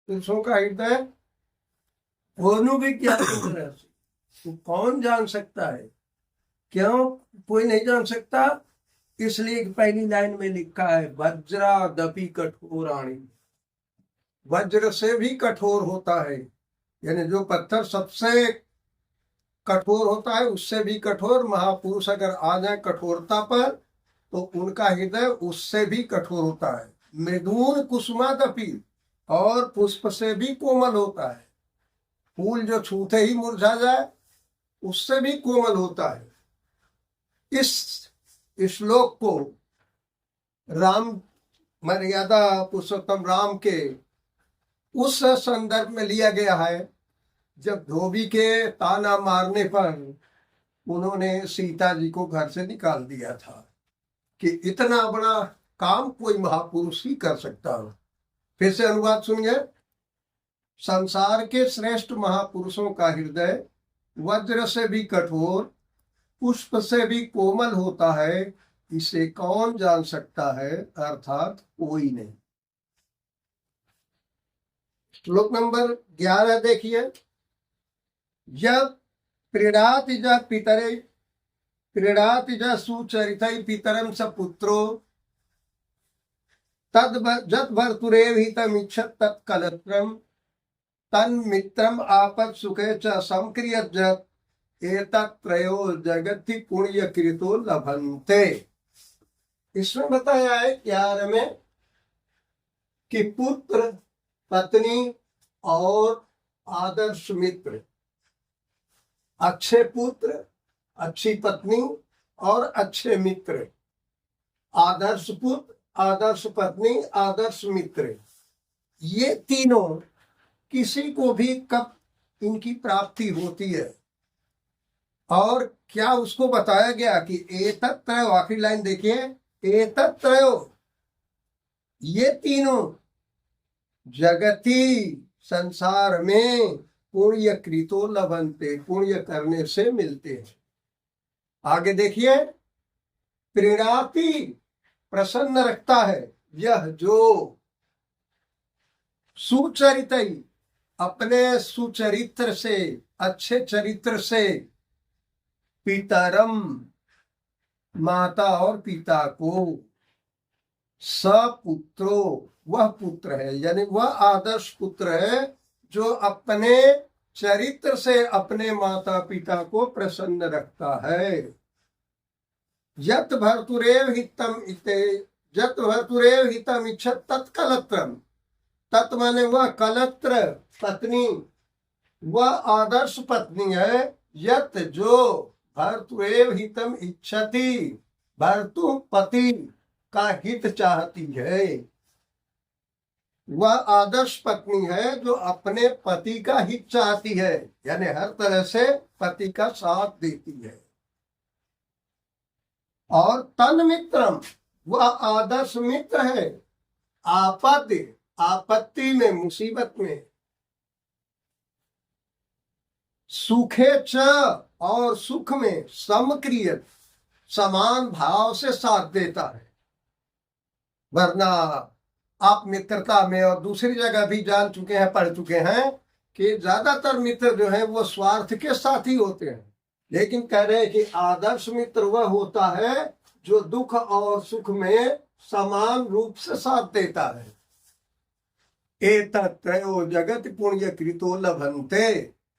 पुरुषों का हृदय अनुविज्ञान की तरह से, तो कौन जान सकता है? क्यों कोई नहीं जान सकता? इसलिए पहली लाइन में लिखा है वज्रादपि कठोराणि, वज्र से भी कठोर होता है, यानी जो पत्थर सबसे कठोर होता है उससे भी कठोर महापुरुष अगर आ जाए कठोरता पर, तो उनका हृदय उससे भी कठोर होता है। मृदून कुसुमादपि, और पुष्प से भी कोमल होता है। फूल जो छूते ही मुरझा जाए उससे भी कोमल होता है। इस श्लोक को राम मर्यादा पुरुषोत्तम राम के उस संदर्भ में लिया गया है जब धोबी के ताना मारने पर उन्होंने सीता जी को घर से निकाल दिया था, कि इतना बड़ा काम कोई महापुरुष ही कर सकता हो। फिर से अनुवाद सुनिए। संसार के श्रेष्ठ महापुरुषों का हृदय वज्र से भी कठोर, पुष्प से भी कोमल होता है, इसे कौन जान सकता है? अर्थात कोई नहीं। श्लोक नंबर 11 देखिए। जब प्रीणाति ज पितरे, प्रीणाति ज सुचरितै पितरं स पुत्रो, जत भर्तुरेव हितमिच्छत् तत्कलत्रं, तन्मित्रम् आपत् सुखे च संक्रियजत्, एतत्त्रयो जगति पुण्यकृतो लभन्ते। इसमें बताया है 11 में कि पुत्र, पत्नी और आदर्श मित्र, अच्छे पुत्र, अच्छी पत्नी और अच्छे मित्र, आदर्श पुत्र, आदर्श पत्नी, आदर्श मित्र, ये तीनों किसी को भी कब इनकी प्राप्ति होती है? और क्या उसको बताया गया कि एतत्त्रयो, आखिरी लाइन देखिए, एतत्त्रयो, ये तीनों जगती, संसार में, पुण्य कृतो लभन्ते, पुण्य करने से मिलते हैं। आगे देखिए, प्रीणाति, प्रसन्न रखता है, यह जो सुचरित, अपने सुचरित्र से, अच्छे चरित्र से, पितरम, माता और पिता को, सपुत्रो, वह पुत्र है, यानी वह आदर्श पुत्र है जो अपने चरित्र से अपने माता पिता को प्रसन्न रखता है। यत भर्तुरेव हितम इते, यत भर्तुरेव हितम इच्छत तत्कलत्रम, तत् माने वह कलत्र पत्नी, वह आदर्श पत्नी है। यत जो भर्तुरेव हितम इच्छति, भर्तु पति का हित चाहती है, वह आदर्श पत्नी है जो अपने पति का हित चाहती है, यानी हर तरह से पति का साथ देती है। और तन मित्रम, वह आदर्श मित्र है, आपत्ति, आपत्ति में, मुसीबत में, सुखे च, और सुख में, समक्रिय, समान भाव से साथ देता है। वरना आप मित्रता में और दूसरी जगह भी जान चुके हैं, पढ़ चुके हैं कि ज्यादातर मित्र जो है वो स्वार्थ के साथी होते हैं। लेकिन कह रहे हैं कि आदर्श मित्र वह होता है जो दुख और सुख में समान रूप से साथ देता है। एतत्त्रयो जगत पुण्य कृतो लभन्ते,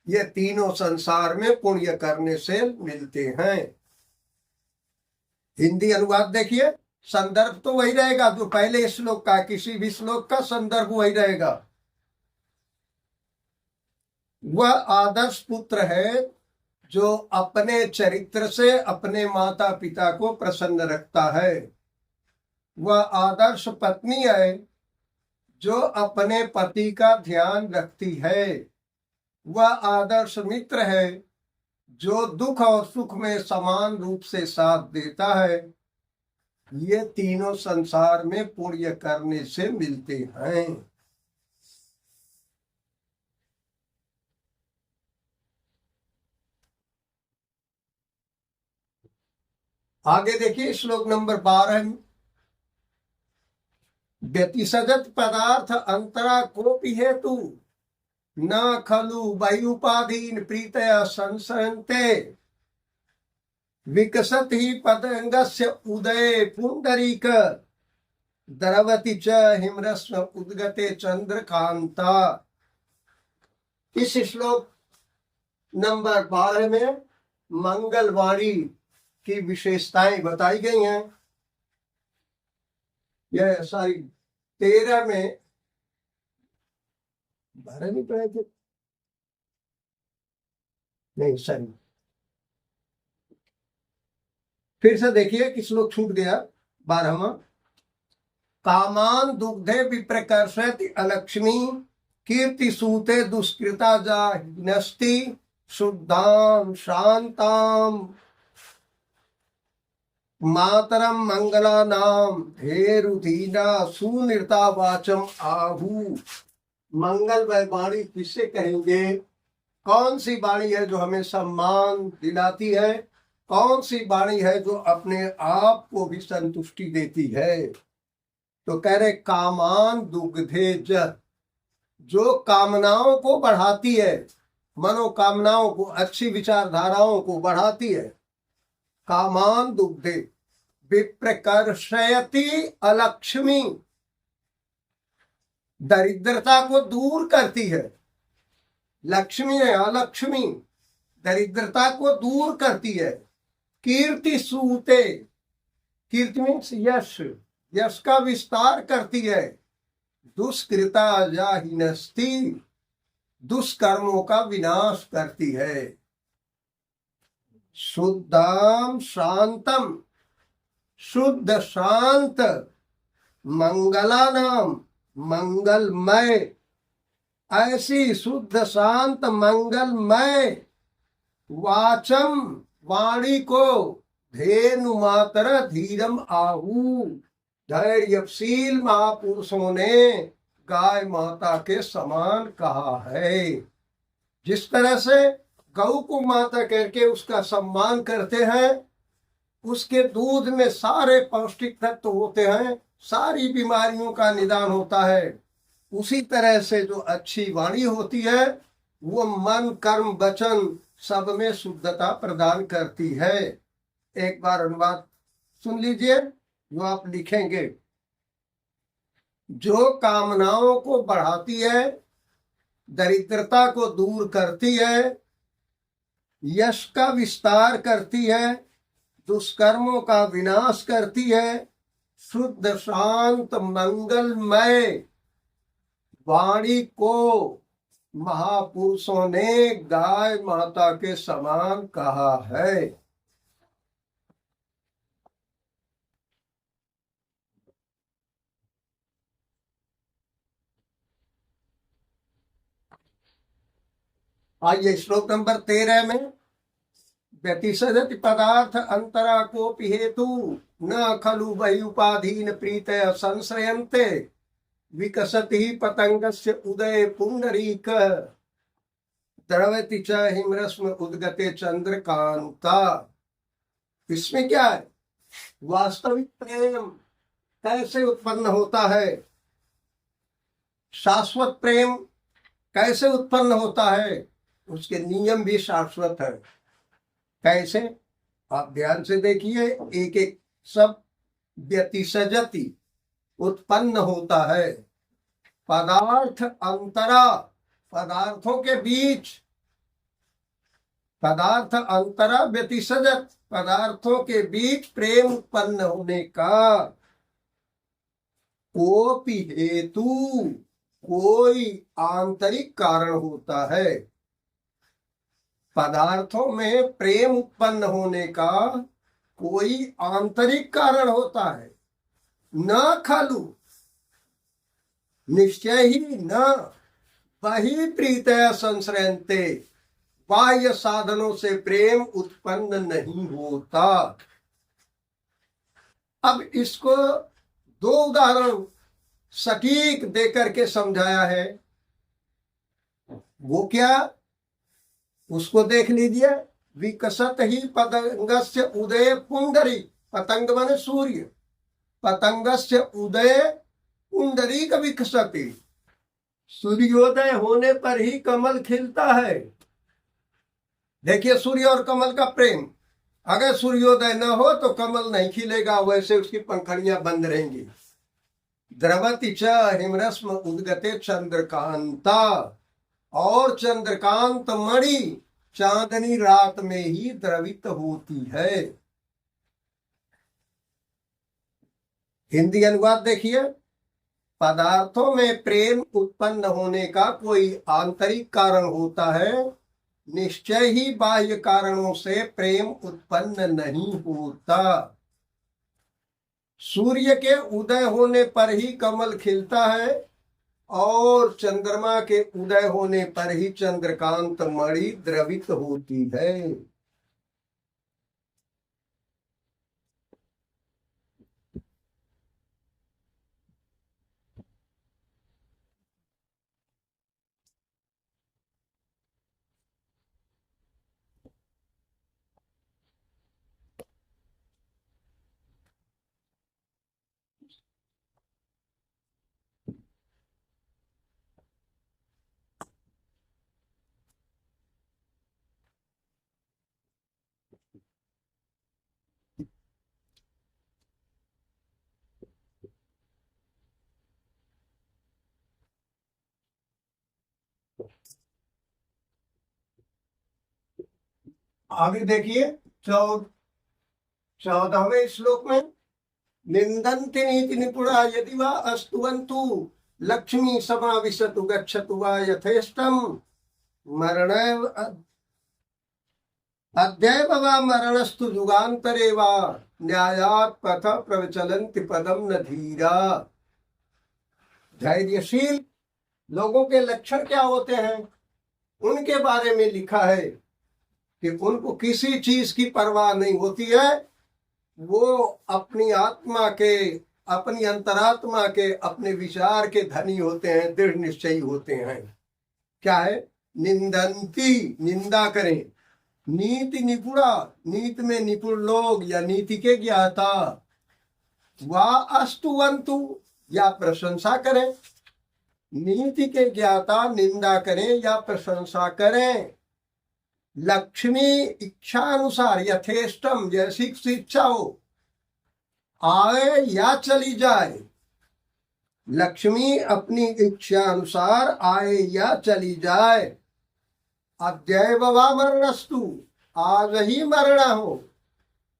ये तीनों संसार में पुण्य करने से मिलते हैं। हिंदी अनुवाद देखिए। संदर्भ तो वही रहेगा जो पहले श्लोक का, किसी भी श्लोक का संदर्भ वही रहेगा। वह आदर्श पुत्र है जो अपने चरित्र से अपने माता पिता को प्रसन्न रखता है। वह आदर्श पत्नी है जो अपने पति का ध्यान रखती है। वह आदर्श मित्र है जो दुख और सुख में समान रूप से साथ देता है। ये तीनों संसार में पुण्य करने से मिलते हैं। आगे देखिए श्लोक नंबर 12। व्यतिसजत पदार्थ अंतरा कोपि हेतु न खलु वायुपाधीन प्रीतया संसरन्ते विकसत ही पतंगस्य उदय पुंडरीक द्रवति च हिमरस्म उद्गते चंद्रकांता। इस श्लोक नंबर 12 में मंगलवाणी की विशेषताएं बताई गई हैं। यह सारी 13 में 12 नहीं पढ़े थे, नहीं सॉरी, फिर से देखिए कि श्लोक छूट गया 12वां। कामान दुग्धे विप्रकर्षति अलक्ष्मी कीर्ति सूते दुष्कृता जाहिनस्ति शुद्धाम शांताम मातरम मंगला नाम धेरुधीना सुनृता वाचम आहु। मंगल वह वाणी किससे कहेंगे? कौन सी वाणी है जो हमें सम्मान दिलाती है? कौन सी वाणी है जो अपने आप को भी संतुष्टि देती है? तो कह रहे कामान दुग्धे ज, जो कामनाओं को बढ़ाती है, मनोकामनाओं को, अच्छी विचारधाराओं को बढ़ाती है। कामान दुग्धे विप्रकर्षयति अलक्ष्मी, दरिद्रता को दूर करती है। लक्ष्मी है, अलक्ष्मी दरिद्रता को दूर करती है। कीर्ति सूते, कीर्ति मीन्स यश, यश का विस्तार करती है। दुष्कृता जाहिनस्ति, दुष्कर्मों का विनाश करती है। शुद्धम शांतम, शुद्ध शांत, मंगला नाम मंगलमय, ऐसी शुद्ध शांत मंगलमय वाचम वाणी को धेनु मातर धीरम आहु, धैर्यशील महापुरुषों ने गाय माता के समान कहा है। जिस तरह से गौ को माता करके उसका सम्मान करते हैं, उसके दूध में सारे पौष्टिक तत्व होते हैं, सारी बीमारियों का निदान होता है, उसी तरह से जो अच्छी वाणी होती है वो मन कर्म वचन सब में शुद्धता प्रदान करती है। एक बार अनुवाद सुन लीजिए जो आप लिखेंगे। जो कामनाओं को बढ़ाती है, दरिद्रता को दूर करती है, यश का विस्तार करती है, दुष्कर्मों का विनाश करती है, शुद्ध शांत मंगलमय वाणी को महापुरुषों ने गाय माता के समान कहा है। आइए श्लोक नंबर 13 में व्यतिसजति पदार्थ अंतरा कोपि हेतु न खलु वही उपाधीन प्रीतय संश्रयन्ते विकसति पतंगस्य उदय पुंडरीक द्रवति च हिमरस्म उद्गते चंद्रकांता। इसमें क्या है? वास्तविक प्रेम कैसे उत्पन्न होता है, शाश्वत प्रेम कैसे उत्पन्न होता है, उसके नियम भी शाश्वत है। कैसे? आप ध्यान से देखिए, एक एक सब व्यतिसजति उत्पन्न होता है। पदार्थ अंतरा, पदार्थों के बीच, पदार्थ अंतरा व्यतिसजत, पदार्थों के बीच प्रेम उत्पन्न होने का कोपि हेतु, कोई आंतरिक कारण होता है। पदार्थों में प्रेम उत्पन्न होने का कोई आंतरिक कारण होता है। न खलु, निश्चय ही, न वही प्रीतया संश्रयन्ते, बाह्य साधनों से प्रेम उत्पन्न नहीं होता। अब इसको दो उदाहरण सटीक देकर के समझाया है। वो क्या? उसको देख लीजिए। विकसत ही पतंगस्य उदय पुंडरी, पतंग माने सूर्य, पतंगस्य उदय पुंडरीक विकसति, सूर्योदय होने पर ही कमल खिलता है। देखिए सूर्य और कमल का प्रेम, अगर सूर्योदय न हो तो कमल नहीं खिलेगा, वैसे उसकी पंखड़ियां बंद रहेंगी। द्रवति च हिमरस्म उद्गते चंद्रकांता, और चंद्रकांत मणि चांदनी रात में ही द्रवित होती है। हिंदी अनुवाद देखिए, पदार्थों में प्रेम उत्पन्न होने का कोई आंतरिक कारण होता है, निश्चय ही बाह्य कारणों से प्रेम उत्पन्न नहीं होता। सूर्य के उदय होने पर ही कमल खिलता है, और चंद्रमा के उदय होने पर ही चंद्रकांत मणि द्रवित होती है। आगे देखिए 14वें श्लोक में, निंदन्ति नीति निपुणा यदि वा अस्तुवन्तु लक्ष्मी समाविशतु गच्छतु वा यथेष्टम मरणैव अद्यैव वा मरणस्तु युगान्तरे वा न्यायात् पथ प्रविचलन्ति पदम न धीरा। धैर्यशील लोगों के लक्षण क्या होते हैं, उनके बारे में लिखा है कि उनको किसी चीज की परवाह नहीं होती है। वो अपनी आत्मा के, अपनी अंतरात्मा के, अपने विचार के धनी होते हैं, दृढ़ निश्चयी होते हैं। क्या है? निंदन्ति, निंदा करें। नीति निपुणा, नीति में निपुण लोग या नीति के ज्ञाता। वा अस्तुवन्तु, या प्रशंसा करें। नीति के ज्ञाता निंदा करें या प्रशंसा करें। लक्ष्मी इच्छानुसार यथेष्टम, जैसी इच्छा हो, आए या चली जाए। लक्ष्मी अपनी इच्छा अनुसार आए या चली जाए। अद्यैव वा मरणस्तु, आज ही मरना हो।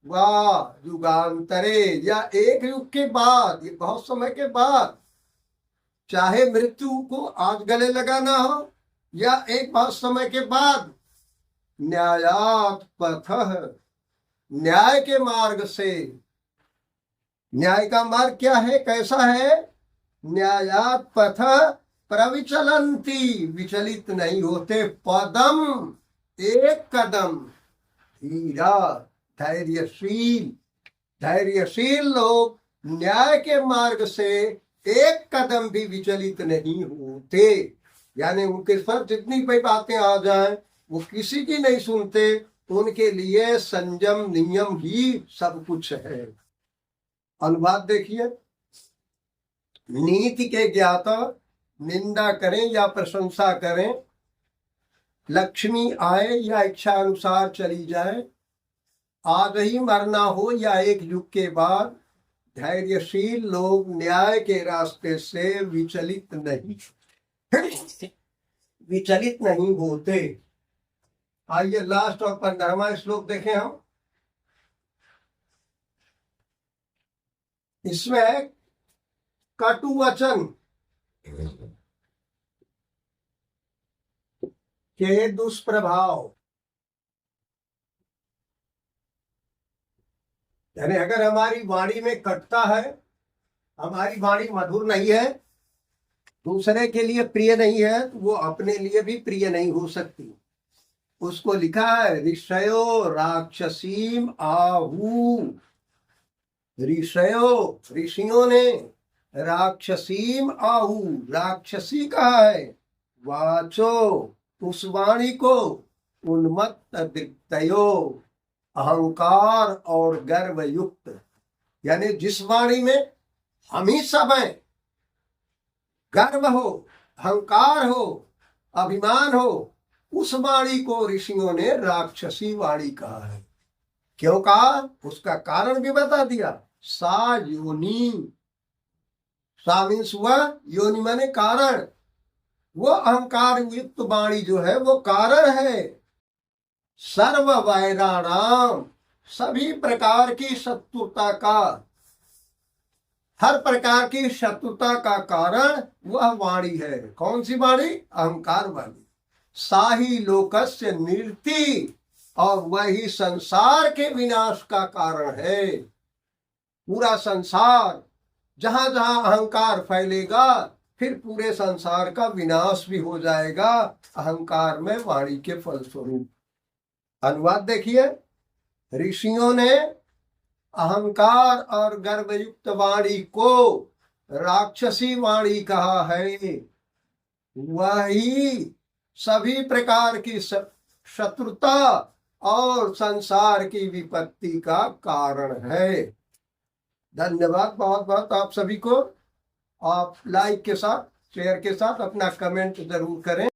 वा युगांतरे, या एक युग के बाद, ये बहुत समय के बाद। चाहे मृत्यु को आज गले लगाना हो या एक बहुत समय के बाद। न्यायात् पथः, न्याय के मार्ग से। न्याय का मार्ग क्या है, कैसा है? न्यायात् पथः प्रविचलन्ति, विचलित नहीं होते। पदम, एक कदम। धीरा, धैर्यशील। धैर्यशील लोग न्याय के मार्ग से एक कदम भी विचलित नहीं होते। यानी उनके साथ जितनी भी बातें आ जाएं, वो किसी की नहीं सुनते। उनके लिए संयम नियम ही सब कुछ है। अनुवाद देखिए, नीति के ज्ञाता निंदा करें या प्रशंसा करें। लक्ष्मी आए या इच्छा अनुसार चली जाए। आज ही मरना हो या एक युग के बाद। धैर्यशील लोग न्याय के रास्ते से विचलित नहीं होते। आइए लास्ट और 15वां श्लोक देखें हम। इसमें कटु वचन के दुष्प्रभाव, यानी अगर हमारी वाणी में कटता है, हमारी वाणी मधुर नहीं है, दूसरे के लिए प्रिय नहीं है, तो वो अपने लिए भी प्रिय नहीं हो सकती। उसको लिखा है ऋषयो राक्षसीम आहु। ऋषयो, ऋषियों ने राक्षसीम आहु, राक्षसी कहा है। वाचो, उस वाणी को उन्मत्त दृक्तयो, अहंकार और गर्व युक्त। यानी जिस वाणी में हम ही सब हैं, गर्व हो, अहंकार हो, अभिमान हो, उस वाणी को ऋषियों ने राक्षसी वाणी कहा है। क्यों कहा, उसका कारण भी बता दिया। सा योनि, सा मीन्स वह, योनि माने कारण। वो अहंकार युक्त वाणी जो है वो कारण है। सर्व वैराणाम, सभी प्रकार की शत्रुता का, हर प्रकार की शत्रुता का कारण वह वाणी है। कौन सी वाणी, अहंकार वाणी। साही लोकस्य निरति, और वही संसार के विनाश का कारण है। पूरा संसार, जहां जहां अहंकार फैलेगा फिर पूरे संसार का विनाश भी हो जाएगा अहंकार में वाणी के फलस्वरूप। अनुवाद देखिए, ऋषियों ने अहंकार और गर्वयुक्त वाणी को राक्षसी वाणी कहा है। वही सभी प्रकार की शत्रुता और संसार की विपत्ति का कारण है। धन्यवाद बहुत बहुत आप सभी को। आप लाइक के साथ, शेयर के साथ अपना कमेंट जरूर करें।